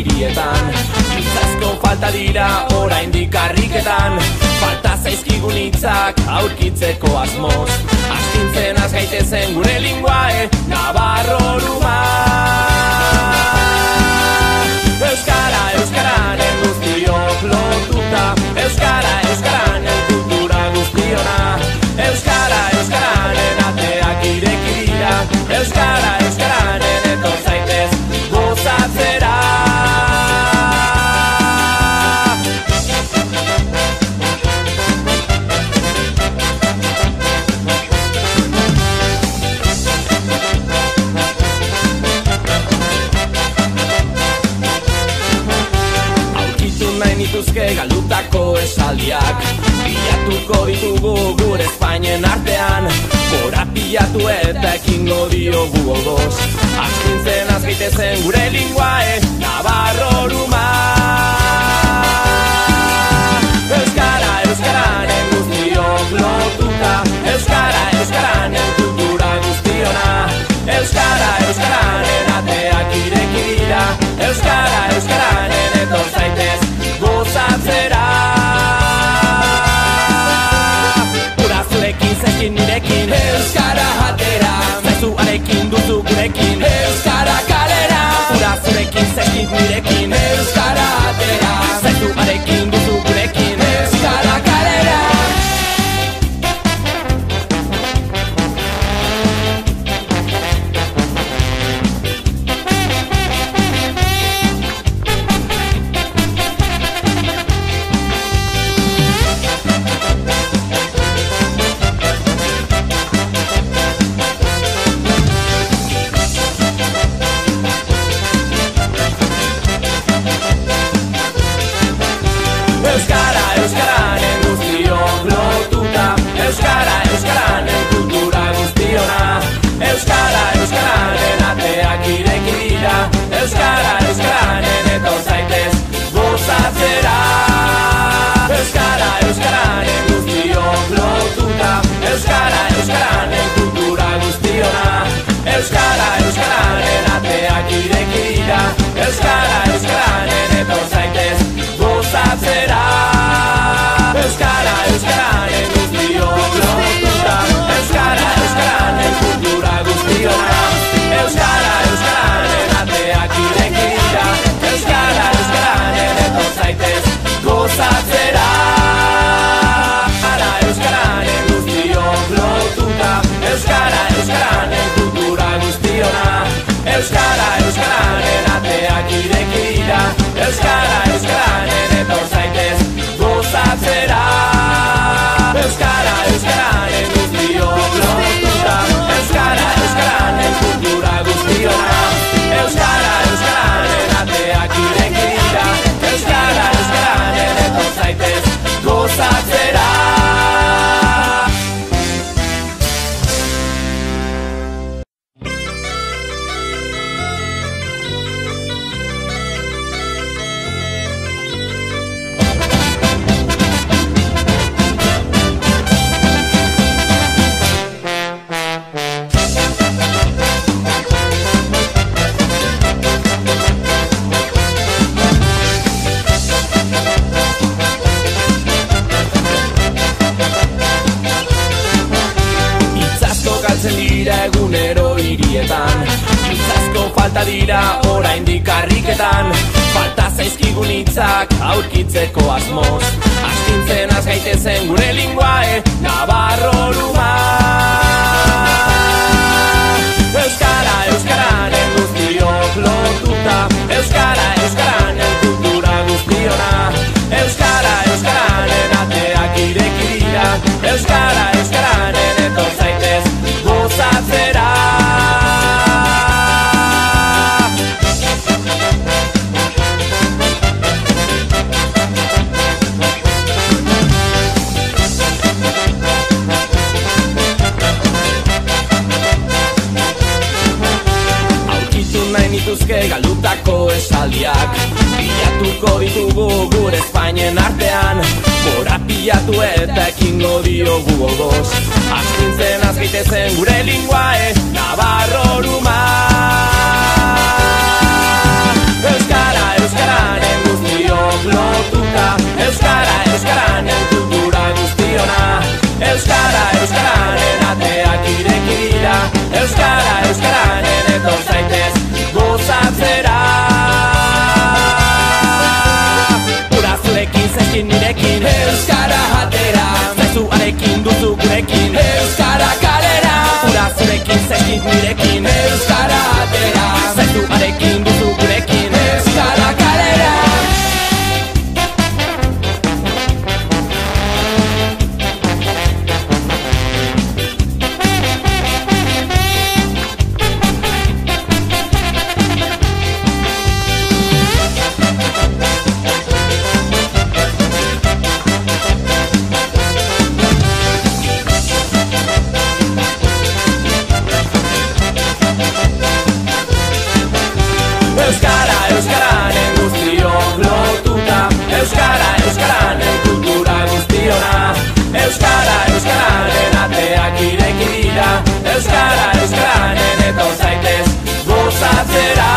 hirietan. Hitzasko falta dira oraindik harriketan, falta zaizkigun hitzak aurkitzeko asmoz. Astintzen az gaitezen gure linguae, nabarroruma. Euskara, euskaranen guztiok lotuta, euskara, euskaranen kultura guztiona. Euskara, euskaranen ateak ireki dira, euskara, euskaranen etor zaitez gozatzera. Nituzke galdutako esaldiak, bilatuko ditugu gure Espainien artean. Korapilatu eta ekingo diogu odoz, astintzen az gaitezen gure linguae, nabarroruma. Euskara, euskaranen guztiok lotuta, euskara, euskaranen kultura guztiona. Euskara, euskaranen ateak ireki dira, euskara, euskaranen etor zaitez gozatzera. Ura zurekin, zekin nirekin, euskara atera. Zezuarekin duzu gurekin, euskara kalera. Ura zurekin, zekin nirekin, euskara atera. Zezuarekin duzu gurekin, euskara kalera. Euskara, euskaranen guztiok lotuta, euskara, euskaranen kultura guztiona. Euskara, euskaranen ateak ireki dira, euskara, euskaranen etor zaitez gozatzera. Euskara, euskaranen guztiok lotuta, euskara, euskaranen kultura guztiona. Euskara, euskaranen ateak ireki dira, euskara, euskaranen etor zaitez gozatzera. Euskara, euskaranen guztiok lotuta, euskara, euskaranen kultura guztiona. Euskara, euskaranen ateak ireki dira, euskara, euskaranen etor zaitez gozatzera. Euskara, euskaranen guztiok lotuta, euskara, euskaranen kultura guztiona. Euskara, euskaranen ateak ireki dira, euskara, euskaranen etor zaitez gozatzera. Euskara, euskaranen guztiok lotuta, euskara, euskaranen kultura guztiona. Euskara, euskaranen ateak ireki dira, euskara, euskaranen etor zaitez gozatzera. Egunero hirietan, hitzasko falta dira oraindik harriketan, falta zaizkigun hitzak aurkitzeko asmoz. Astintzen az gaitezen gure linguae, nabarroruma. Euskara, euskaranen guztiok lotuta, euskara, euskaranen kultura guztiona. Euskara, euskaranen ateak ireki dira, euskara, euskaranen etor zaitez gozatzera. Nituzke galdutako esaldiak, bilatuko ditugu gure Espainien artean. Korapilatu eta ekingo diogu odoz, astintzen az gaitezen gure linguae, nabarroruma. Euskara, euskara dira, euskara, euskaranen etor zaitez gozatzera.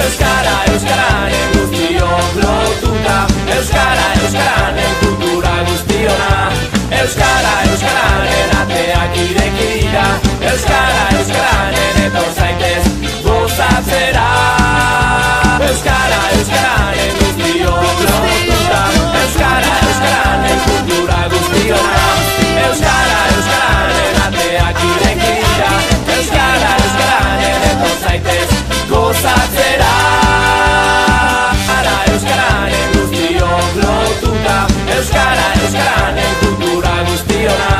Euskara, euskaranen guztiok lotuta, euskara, euskaranen kultura guztiona. Euskara, euskaranen ateak ireki dira, euskara, euskaranen etor zaitez gozatzera. Euskara, euskaranen guztiok lotuta, euskara, euskaranen kultura guztiona. Euskara, euskaranen ateak ireki dira, euskara, euskaranen etor zaitez gozatzera. Euskaranen guztiok lotuta, euskara, euskaranen kultura guztiona.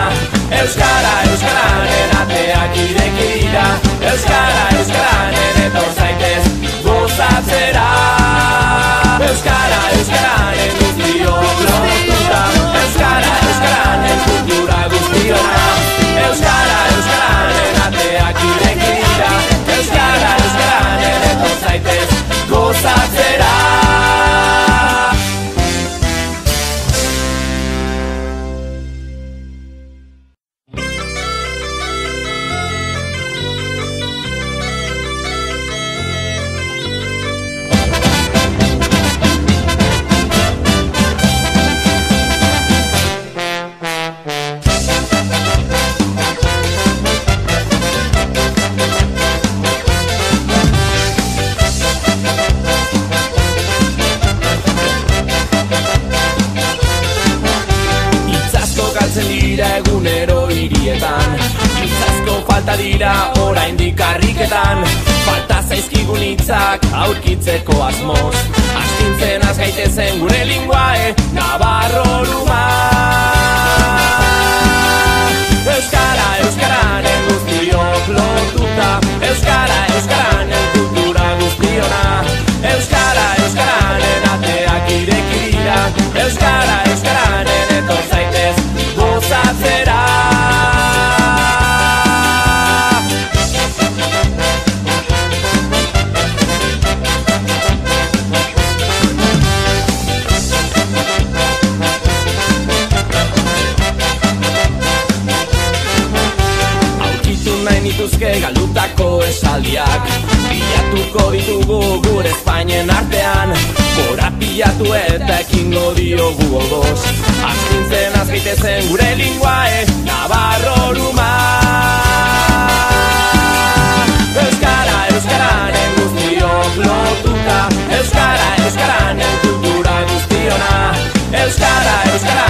Euskara, euskaranen ateak ireki dira, euskara, euskaranen etor zaitez gozatzera. Euskara, euskaranen guztiok lotuta, euskara, euskaranen kultura guztiona. Euskara, euskaranen ateak ireki dira, euskara, euskaranen etor zaitez gozatzera. Egunero hirietan, hitzasko falta dira oraindik karriketan. Falta zaizkigun hitzak aurkitzeko asmoz, astintzen az gaitezen gure linguae nabarroruma. Euskara, euskaranen guztiok lotuta, euskara, euskaranen kultura guztiona. Euskara, euskaranen ateak ireki dira, euskara, euskaranen etor zaitez gozatzera. Aurkitu nahi nituzke galdutako esaldiak, bilatuko ditugu gure Espainien artean. Korapilatu eta ekingo diogu gogoz, astintzen az gaitezen gure linguae nabarroruma. Euskara, euskaranen guztiok lotuta, euskara, euskaranen kultura guztiona. Euskara, euskara